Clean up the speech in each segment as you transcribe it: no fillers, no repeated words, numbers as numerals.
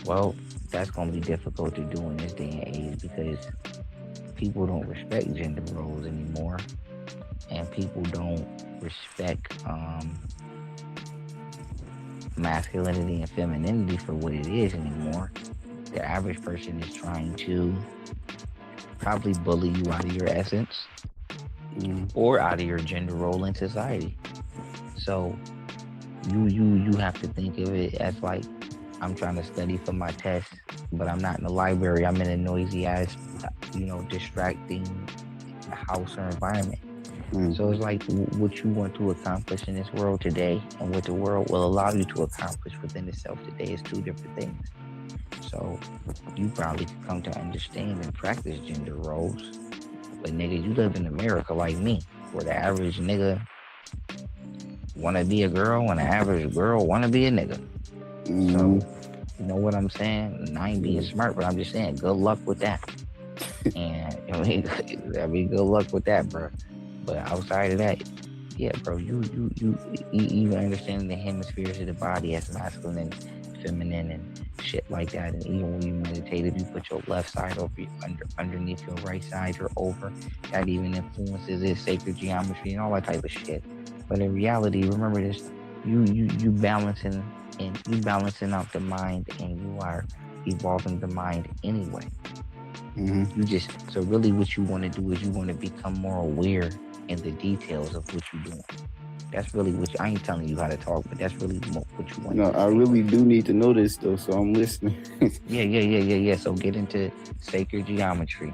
Well, that's gonna be difficult to do in this day and age because people don't respect gender roles anymore, and people don't respect masculinity and femininity for what it is anymore. The average person is trying to probably bully you out of your essence Mm. or out of your gender role in society. So you have to think of it as like I'm trying to study for my test, but I'm not in the library. I'm in a noisy ass, distracting house or environment. Mm. So it's like what you want to accomplish in this world today and what the world will allow you to accomplish within itself today is two different things. So you probably could come to understand and practice gender roles. But nigga, you live in America like me, where the average nigga wanna be a girl and the average girl wanna be a nigga. Mm. So you know what I'm saying? And I ain't being Yeah. smart, but I'm just saying good luck with that. And I mean, good luck with that, bro. But outside of that, yeah, bro, you even understanding the hemispheres of the body as masculine and feminine and shit like that. And even when you meditate, if you put your left side over underneath your right side, you're over. That even influences it, sacred geometry and all that type of shit. But in reality, remember this: you balancing and you balancing out the mind, and you are evolving the mind anyway. Mm-hmm. You just so really what you want to do is you want to become more aware in the details of what you're doing. That's really what I ain't telling you how to talk, but that's really what you want No, to I take really away from do it. need to know this though, so I'm listening. Yeah. So get into sacred geometry.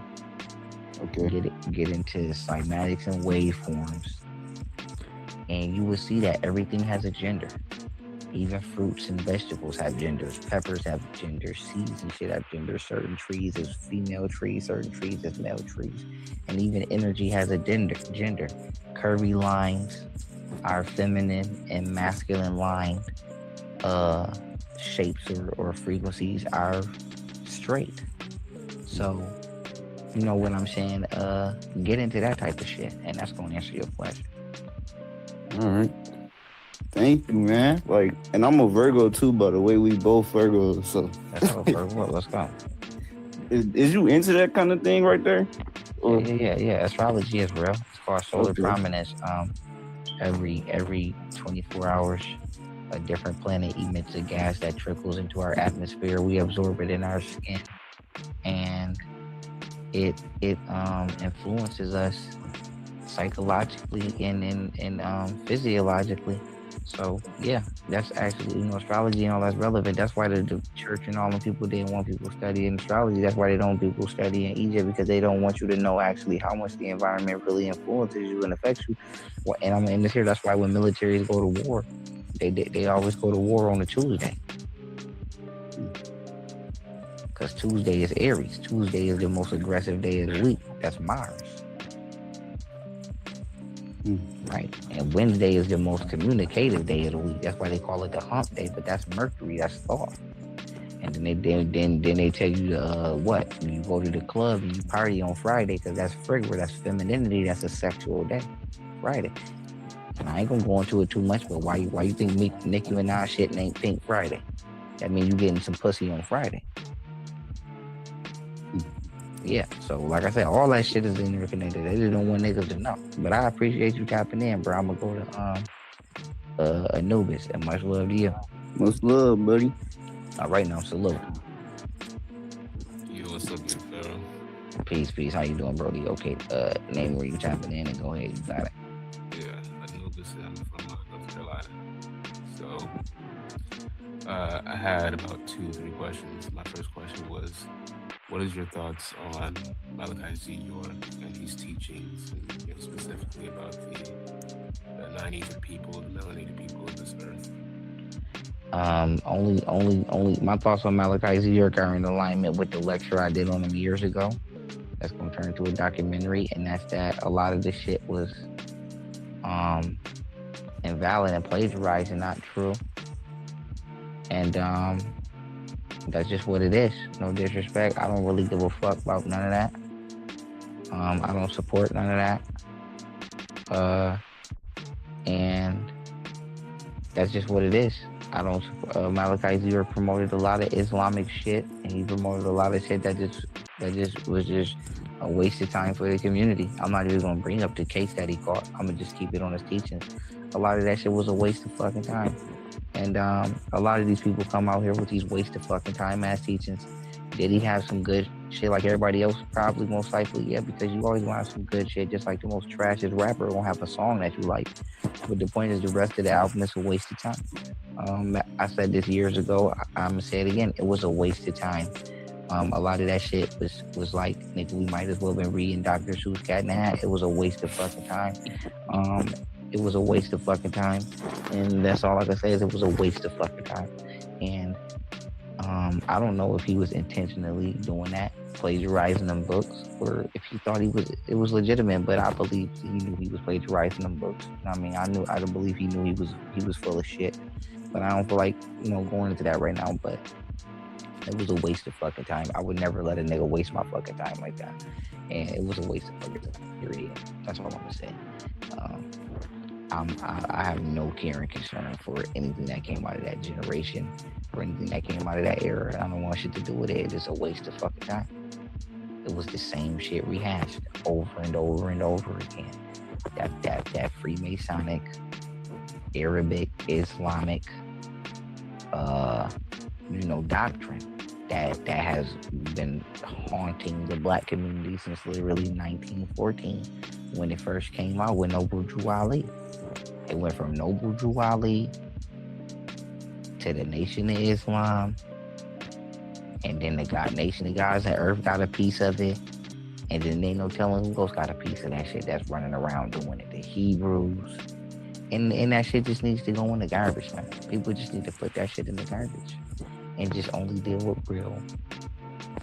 Okay. Get into cymatics and waveforms, and you will see that everything has a gender. Even fruits and vegetables have genders. Peppers have genders. Seeds and shit have genders. Certain trees is female trees. Certain trees is male trees. And even energy has a gender. Curvy lines are feminine and masculine line uh, shapes or frequencies are straight. So you know what I'm saying? Get into that type of shit, and that's gonna answer your question. All right. Thank you, man. Like, and I'm a Virgo too, by the way. We both Virgos. So, Let's go for what? Let's go. is you into that kind of thing right there? Or Yeah. Astrology is real. It's called solar okay. prominence. Every 24 hours, a different planet emits a gas that trickles into our atmosphere. We absorb it in our skin, and it influences us psychologically and physiologically. So yeah, that's actually astrology and all that's relevant. That's why the church and all the people didn't want people studying astrology. That's why they don't want people study in Egypt because they don't want you to know actually how much the environment really influences you and affects you. And I'm in this here. That's why when militaries go to war, they always go to war on a Tuesday because Tuesday is Aries. Tuesday is the most aggressive day of the week. That's Mars. Mm. Right? And Wednesday is the most communicative day of the week. That's why they call it the hump day, but that's Mercury, that's thought. And then they tell you what? You go to the club and you party on Friday because that's frigid, that's femininity, that's a sexual day. Friday. And I ain't gonna go into it too much, but why you think Nicki Minaj shit ain't Pink Friday? That means you getting some pussy on Friday. Yeah, so like I said, all that shit is interconnected. They just don't want niggas to know. But I appreciate you tapping in, bro. I'm gonna go to Anubis, and much love to you. Much love, buddy. All right, now salute. Yo, what's up, big Pharaoh? Peace. How you doing, Brody? Okay, name where you tapping in, and go ahead. You got it. Yeah, I know this. I'm from North Carolina. So, I had about two, three questions. My first question was, what is your thoughts on Malachi Z. York and his teachings, and specifically about the non-native people, the melanated people of this earth? Only. My thoughts on Malachi Z. York are in alignment with the lecture I did on him years ago. That's gonna turn into a documentary, and that's that a lot of this shit was um invalid and plagiarized and not true. And that's just what it is. No disrespect. I don't really give a fuck about none of that. I don't support none of that. Uh, and that's just what it is. I don't. Malachi Zero promoted a lot of Islamic shit, and he promoted a lot of shit that just was just a waste of time for the community. I'm not even gonna bring up the case that he caught. I'm gonna just keep it on his teachings. A lot of that shit was a waste of fucking time. And a lot of these people come out here with these waste of fucking time ass teachings. Did he have some good shit like everybody else? Probably, most likely, yeah, because you always want to have some good shit. Just like the most trashiest rapper won't have a song that you like. But the point is, the rest of the album is a waste of time. I said this years ago. I'm gonna say it again. It was a waste of time. A lot of that shit was like, nigga, we might as well been reading Dr. Seuss Cat in the Hat. It was a waste of fucking time. Um, it was a waste of fucking time, and that's all I can say is it was a waste of fucking time. And I don't know if he was intentionally doing that, plagiarizing them books, or if he thought it was legitimate. But I believe he knew he was plagiarizing them books. I mean, I don't believe he knew he was full of shit. But I don't feel like going into that right now. But it was a waste of fucking time. I would never let a nigga waste my fucking time like that. And it was a waste of fucking time. Period. That's all I'm gonna say. Um, I have no care and concern for anything that came out of that generation or anything that came out of that era. I don't want shit to do with it. It's a waste of fucking time. It was the same shit rehashed over and over and over again. That Freemasonic, Arabic, Islamic, uh, doctrine that has been haunting the black community since literally 1914 when it first came out with Noble Drew Ali. It went from Noble Drew Ali to the Nation of Islam, and then the Nation of Gods and Earth got a piece of it, and then they no telling who else got a piece of that shit that's running around doing it. The Hebrews, and that shit just needs to go in the garbage, man. People just need to put that shit in the garbage and just only deal with real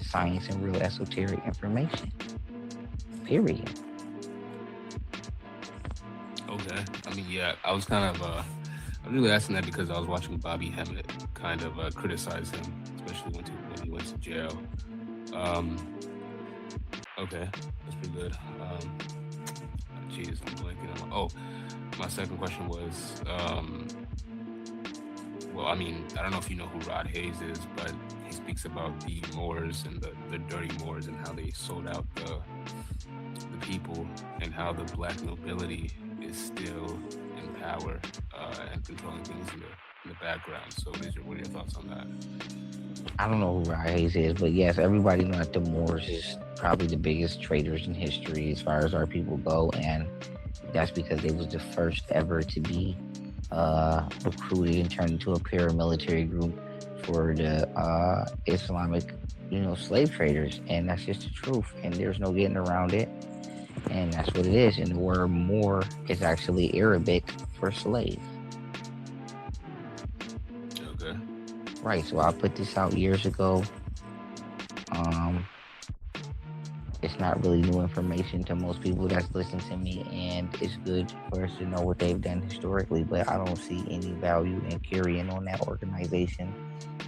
science and real esoteric information. Period. Okay. I mean, yeah, I was kind of, I'm really asking that because I was watching Bobby Hemmett kind of criticize him, especially when he went to jail. Okay, that's pretty good. Jeez, I'm blanking on. Oh, my second question was, well, I mean, I don't know if you know who Rod Hayes is, but he speaks about the Moors and the dirty Moors and how they sold out the people and how the black nobility is still in power and controlling things in the background. So what are your thoughts on that? I don't know who Rod Hayes is, but yes, everybody knows that the Moors is probably the biggest traders in history as far as our people go, and that's because they was the first ever to be recruited and turned into a paramilitary group for the Islamic, slave traders, and that's just the truth, and there's no getting around it, and that's what it is. And the word Moor is actually Arabic for slave. Okay. Right, so I put this out years ago. It's not really new information to most people that's listening to me, and it's good for us to know what they've done historically, but I don't see any value in carrying on that organization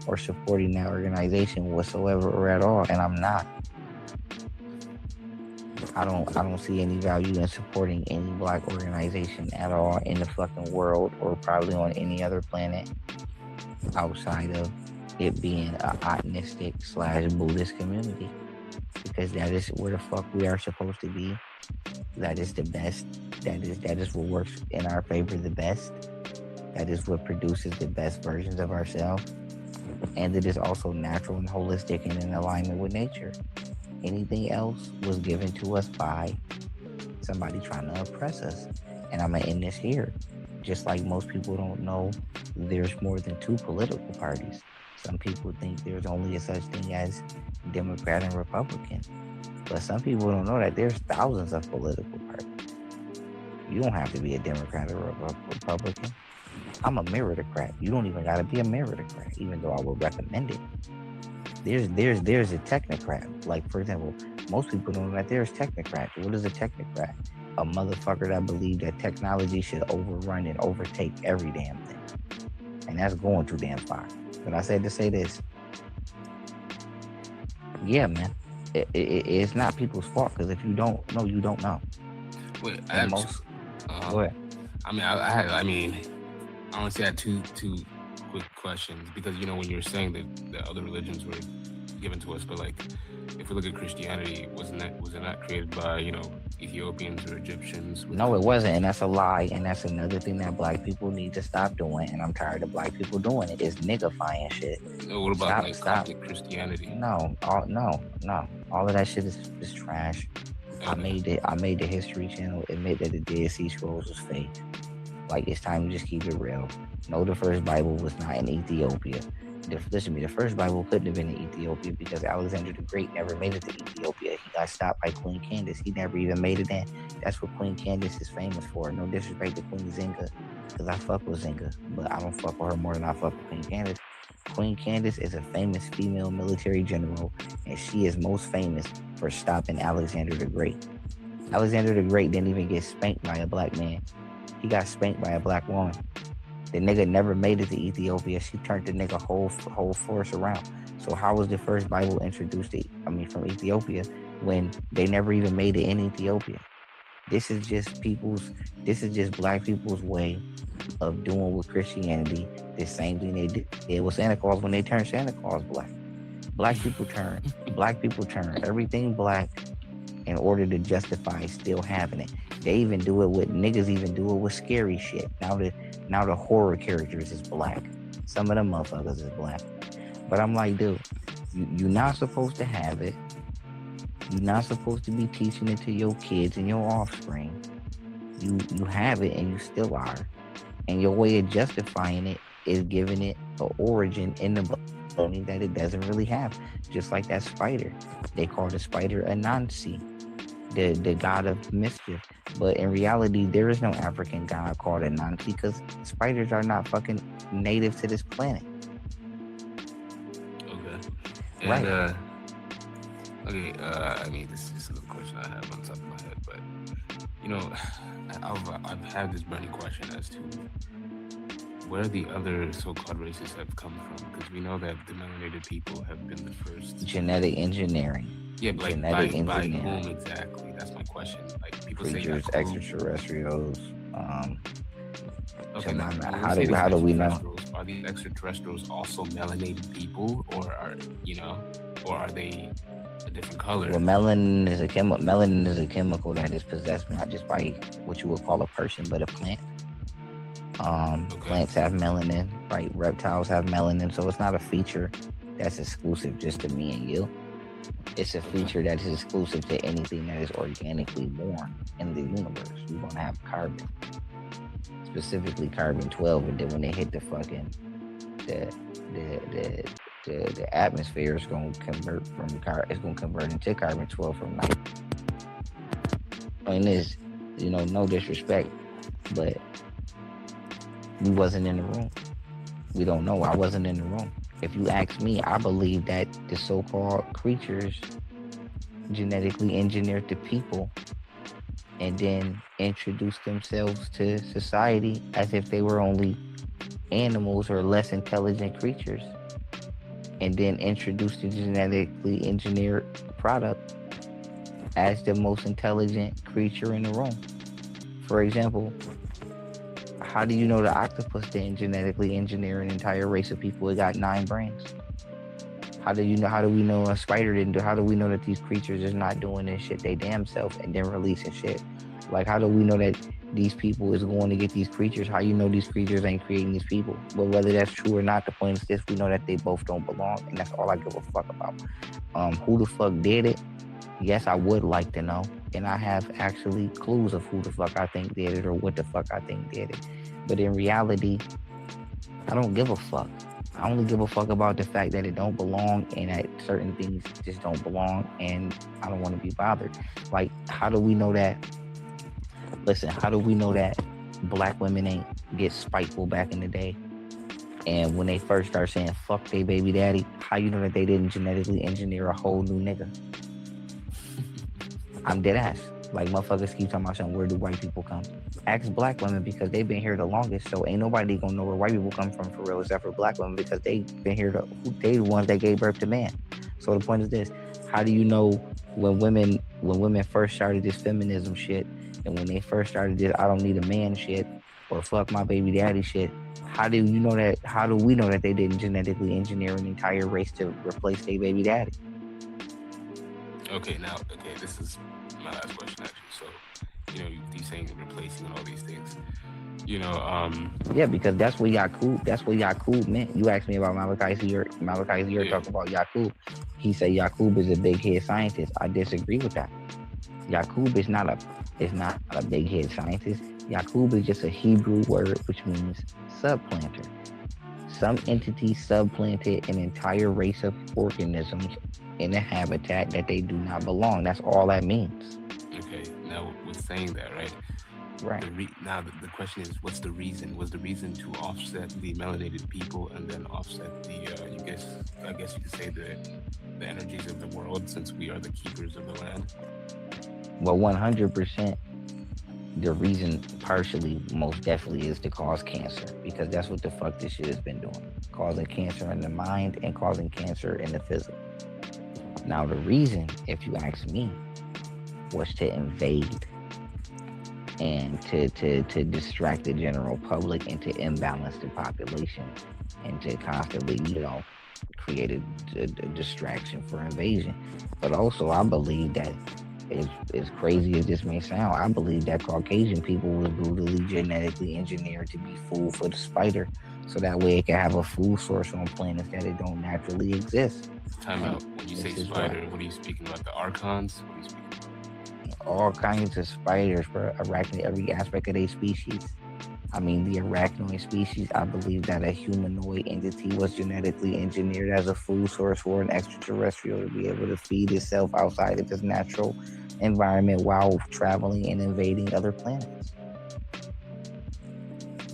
or supporting that organization whatsoever or at all, and I'm not. I don't see any value in supporting any black organization at all in the fucking world, or probably on any other planet outside of it being a agnostic/Buddhist community, because that is where the fuck we are supposed to be. That is the best. That is what works in our favor the best. That is what produces the best versions of ourselves, and it is also natural and holistic and in alignment with nature. Anything else was given to us by somebody trying to oppress us. And I'm gonna end this here. Just like most people don't know, there's more than two political parties. Some people think there's only a such thing as Democrat and Republican. But some people don't know that there's thousands of political parties. You don't have to be a Democrat or a Republican. I'm a meritocrat. You don't even gotta be a meritocrat, even though I would recommend it. There's a technocrat. Like, for example, most people don't know that there's technocrats. What is a technocrat? A motherfucker that believes that technology should overrun and overtake every damn thing. And that's going too damn far. But I said to say this. Yeah, man. It's not people's fault, because if you don't know, you don't know. Wait, Go ahead. I mean, I honestly had two quick questions because when you're saying that the other religions were given to us, but like if we look at Christianity, was it not created by Ethiopians or Egyptians with No, the it wasn't, and Christian? that's a lie, and that's another thing that black people need to stop doing, and I'm tired of black people doing it. Is niggifying shit. No, what about Stop, like stop. Coptic Christianity? No. All of that shit is trash. I Okay. made it. I made the History Channel admit that the Dead Sea Scrolls was fake. Like, it's time to just keep it real. No, the first Bible was not in Ethiopia. Listen to me, the first Bible couldn't have been in Ethiopia because Alexander the Great never made it to Ethiopia. He got stopped by Queen Candace. He never even made it in. That's what Queen Candace is famous for. No disrespect to Queen Zinga, because I fuck with Zinga, but I don't fuck with her more than I fuck with Queen Candace. Queen Candace is a famous female military general, and she is most famous for stopping Alexander the Great. Alexander the Great didn't even get spanked by a black man. He got spanked by a black woman. The nigga never made it to Ethiopia. She turned the nigga whole force around. So how was the first Bible introduced from Ethiopia when they never even made it in Ethiopia? This is just black people's way of doing with Christianity the same thing they did with Santa Claus when they turned Santa Claus black. Black people turn everything black in order to justify still having it. They even do it with niggas. Even do it with scary shit. Now the horror characters is black. Some of them motherfuckers is black. But I'm like, dude, you're not supposed to have it. You're not supposed to be teaching it to your kids and your offspring. You have it and you still are. And your way of justifying it is giving it an origin in the body that it doesn't really have. Just like that spider. They call the spider Anansi, the god of mischief. But in reality, there is no African god called Anansi because spiders are not fucking native to this planet. Okay. And Right. okay, I mean, this is just a little question I have on top of my head, but I've had this burning question as to where the other so-called races have come from, because we know that the melanated people have been the first. Genetic engineering. Yeah, but like Genetic by engineering. whom exactly? That's my question. Like people Creatures, say extraterrestrials. Okay, now, when how say do these how do we know? extraterrestrials, are these extraterrestrials also melanated people, or are they a different color? Well, melanin is a chemical that is possessed not just by what you would call a person, but a plant. Plants have melanin, right? Reptiles have melanin, so it's not a feature that's exclusive just to me and you. It's a feature that is exclusive to anything that is organically born in the universe. We're gonna have carbon, specifically carbon 12, and then when they hit the fucking the atmosphere, it's gonna convert into carbon 12 from night. And this, no disrespect, but we wasn't in the room. We don't know. I wasn't in the room. If you ask me, I believe that the so-called creatures genetically engineered the people and then introduced themselves to society as if they were only animals or less intelligent creatures, and then introduced the genetically engineered product as the most intelligent creature in the room. For example, how do you know the octopus didn't genetically engineer an entire race of people? It got 9 brains. How do we know a spider didn't do? How do we know that these creatures is not doing this shit they damn self and then releasing shit? Like, how do we know that these people is going to get these creatures? How you know these creatures ain't creating these people? But whether that's true or not, the point is this: we know that they both don't belong, and that's all I give a fuck about. Who the fuck did it? Yes, I would like to know, and I have actually clues of who the fuck I think did it or what the fuck I think did it. But in reality, I don't give a fuck. I only give a fuck about the fact that it don't belong and that certain things just don't belong, and I don't want to be bothered. Like, how do we know that? Listen, how do we know that black women ain't get spiteful back in the day? And when they first start saying fuck they baby daddy, how you know that they didn't genetically engineer a whole new nigga? I'm dead ass. Like, motherfuckers keep talking about something, where do white people come? Ask black women, because they've been here the longest, so ain't nobody gonna know where white people come from for real, except for black women, because they've been here, they the ones that gave birth to man. So the point is this: how do you know when women first started this feminism shit, and when they first started this I don't need a man shit, or fuck my baby daddy shit, how do you know that? How do we know that they didn't genetically engineer an entire race to replace their baby daddy? Okay, now, okay, this is my last question actually. So, you saying replacing and all these things. You know, Yeah, because that's what Yakub. That's what Yakub meant. You asked me about Malachi Zero. Malachi Zero yeah. talk about Yakub. He said Yakub is a big head scientist. I disagree with that. Yakub is not a big head scientist. Yakub is just a Hebrew word which means subplanter. Some entity subplanted an entire race of organisms in a habitat that they do not belong. That's all that means. Okay, now with saying that, right? Right. Now the question is, what's the reason? Was the reason to offset the melanated people and then offset the I guess you could say the energies of the world, since we are the keepers of the land? Well, 100%. The reason, partially, most definitely, is to cause cancer, because that's what the fuck this shit has been doing, causing cancer in the mind and causing cancer in the physical. Now, the reason, if you ask me, was to invade and to distract the general public and to imbalance the population and to constantly, create a distraction for invasion. But also, I believe that, as crazy as this may sound, I believe that Caucasian people was brutally genetically engineered to be food for the spider, so that way it can have a food source on planets that it don't naturally exist. Time And out. When you say this is why spider, what are you speaking about? The archons? What are you speaking about? all kinds of spiders, for arachnid, every aspect of their species. I mean, the arachnoid species, I believe that a humanoid entity was genetically engineered as a food source for an extraterrestrial to be able to feed itself outside of its natural environment while traveling and invading other planets.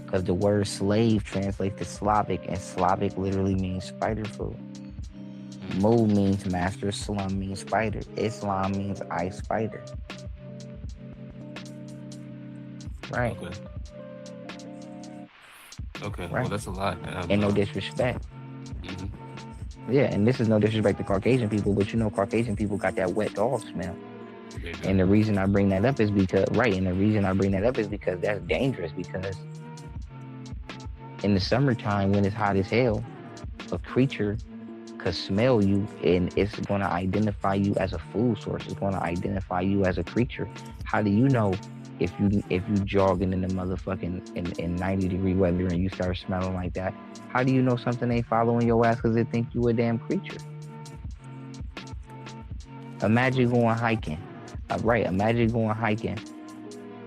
Because the word slave translates to Slavic, and Slavic literally means spider food. Mu means master, Slum means spider, Islam means I spider. Right, Okay. Okay. Well, right. that's a lot. And no disrespect. Mhm. Yeah, and this is no disrespect to Caucasian people, but Caucasian people got that wet dog smell. There you And go. the reason I bring that up is because, right, and the reason I bring that up is because that's dangerous, because in the summertime when it's hot as hell, a creature could smell you and it's going to identify you as a food source. It's going to identify you as a creature. How do you know if you jogging in the motherfucking in 90-degree weather and you start smelling like that? How do you know something ain't following your ass because it think you a damn creature? Imagine going hiking. Right, imagine going hiking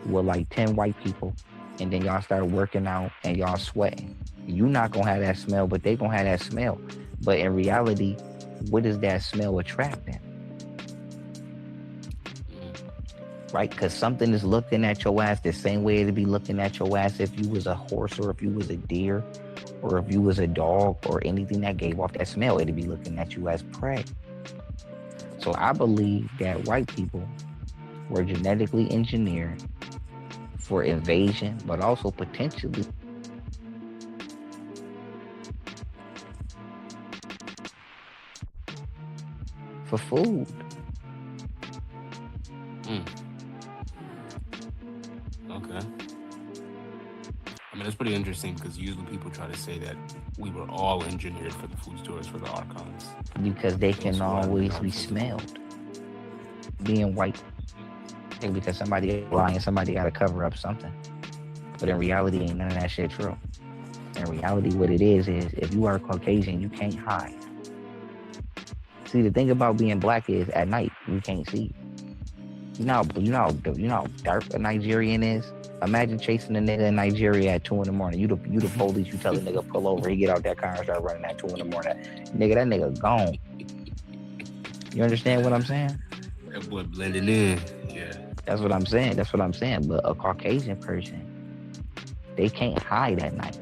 with like 10 white people and then y'all start working out and y'all sweating. You not gonna have that smell, but they gonna have that smell. But in reality, what is that smell attracting? Right? Because something is looking at your ass the same way it'd be looking at your ass if you was a horse or if you was a deer or if you was a dog or anything that gave off that smell. It'd be looking at you as prey. So I believe that white people were genetically engineered for invasion, but also potentially for food. Mm. Okay. I mean, that's pretty interesting because usually people try to say that we were all engineered for the food stores for the archons. Because they Those can who are always be non-physical. smelled. Being white, because somebody lying, somebody got to cover up something. But in reality, ain't none of that shit true. In reality, what it is if you are Caucasian, you can't hide. See, the thing about being black is at night you can't see. You know how dark a Nigerian is. Imagine chasing a nigga in Nigeria at 2 in the morning. You the police. You tell the nigga pull over. He get out that car and start running at 2 in the morning. Nigga, that nigga gone. You understand what I'm saying? That boy blending in. Yeah. That's what I'm saying. That's what I'm saying. But a Caucasian person, they can't hide at night.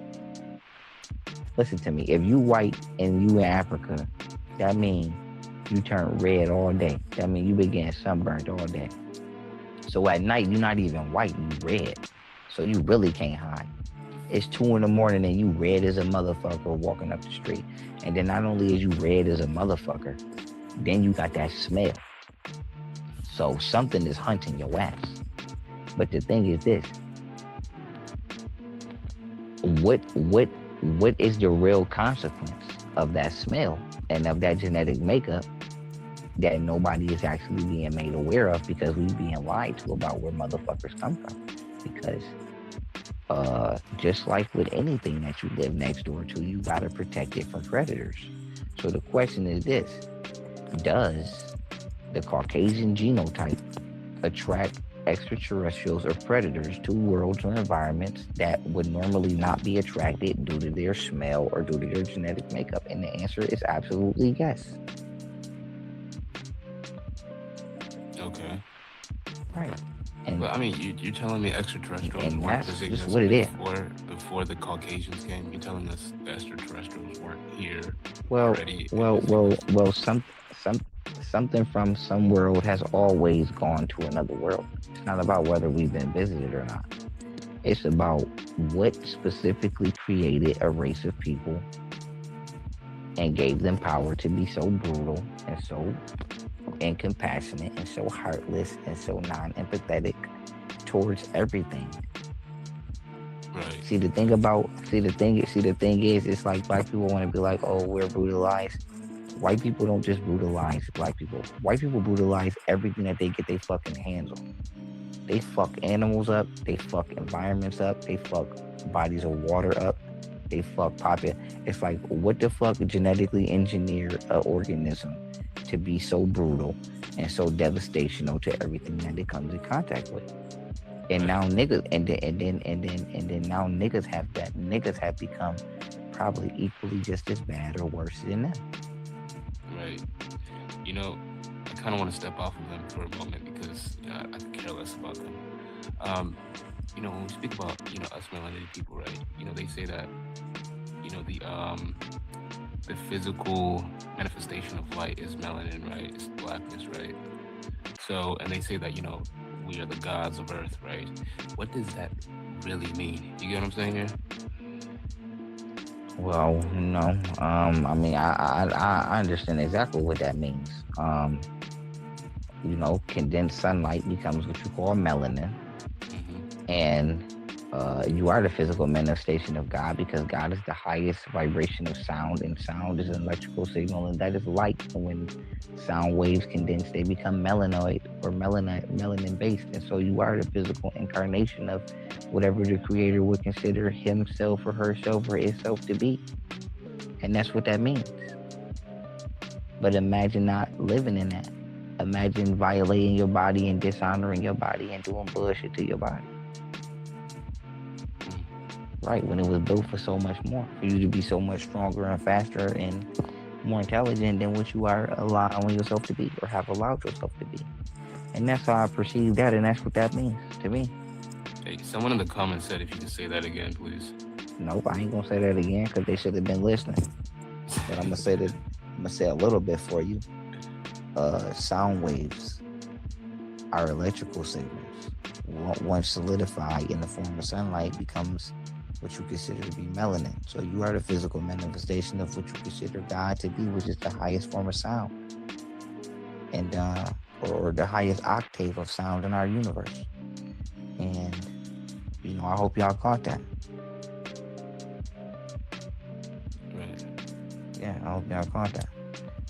Listen to me. If you white and you in Africa, that means you turn red all day. That means you been getting sunburned all day. So at night, you're not even white, you red. So you really can't hide. It's 2 in the morning and you red as a motherfucker walking up the street. And then not only is you red as a motherfucker, then you got that smell. So something is hunting your ass. But the thing is this. what is the real consequence of that smell and of that genetic makeup that nobody is actually being made aware of because we being lied to about where motherfuckers come from? Because just like with anything that you live next door to, you gotta protect it from predators. So the question is this: does the Caucasian genotype attract extraterrestrials or predators to worlds or environments that would normally not be attracted due to their smell or due to their genetic makeup? And the answer is absolutely yes. Okay. Right. And But I mean, you're telling me extraterrestrials weren't that's visiting just us what it is. before the Caucasians came. You're telling us the extraterrestrials weren't here Well, already and well, visiting well, us. well. Something from some world has always gone to another world. It's not about whether we've been visited or not. It's about what specifically created a race of people and gave them power to be so brutal and so incompassionate and so heartless and so non-empathetic towards everything. Right. See the thing is, it's like black people want to be like, oh, we're brutalized. White people don't just brutalize black people. White people brutalize everything that they get their fucking hands on. They fuck animals up. They fuck environments up. They fuck bodies of water up. They fuck popping. It's like, what the fuck genetically engineer an organism to be so brutal and so devastational to everything that it comes in contact with? And Right. now niggas, and then now niggas have become probably equally just as bad or worse than them. Right. You know, I kind of want to step off of them for a moment because I could care less about them. Um, when we speak about us melanated people, right? They say that the physical manifestation of light is melanin, right? It's blackness, right? So, and they say that we are the gods of Earth, right? What does that really mean? You get what I'm saying here? Well, no. I mean, I understand exactly what that means. Condensed sunlight becomes what you call melanin, Hmm. and you are the physical manifestation of God because God is the highest vibration of sound, and sound is an electrical signal, and that is light. And when sound waves condense, they become melanoid or melanin based, and so you are the physical incarnation of whatever the Creator would consider himself or herself or itself to be, and that's what that means. But imagine not living in that. Imagine violating your body and dishonoring your body and doing bullshit to your body. Right, when it was built for so much more, for you to be so much stronger and faster and more intelligent than what you are allowing yourself to be or have allowed yourself to be. And that's how I perceive that, and that's what that means to me. Hey, someone in the comments said if you could say that again, please. Nope, I ain't gonna say that again because they should have been listening. But I'm gonna say that. I'm gonna say a little bit for you. Sound waves are electrical signals. Once solidified in the form of sunlight, becomes what you consider to be melanin. So you are the physical manifestation of what you consider God to be, which is the highest form of sound, and or the highest octave of sound in our universe. And I hope y'all caught that. Right. Yeah, I hope y'all caught that.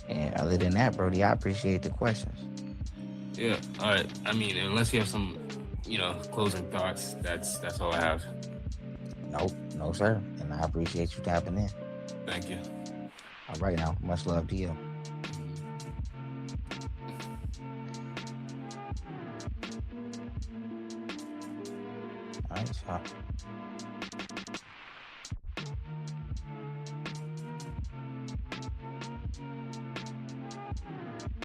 And other than that, Brody, I appreciate the questions. Yeah. All right. I mean, unless you have some, closing thoughts, that's all I have. Nope, no sir. And I appreciate you tapping in. Thank you. All right now, much love to you. All right, so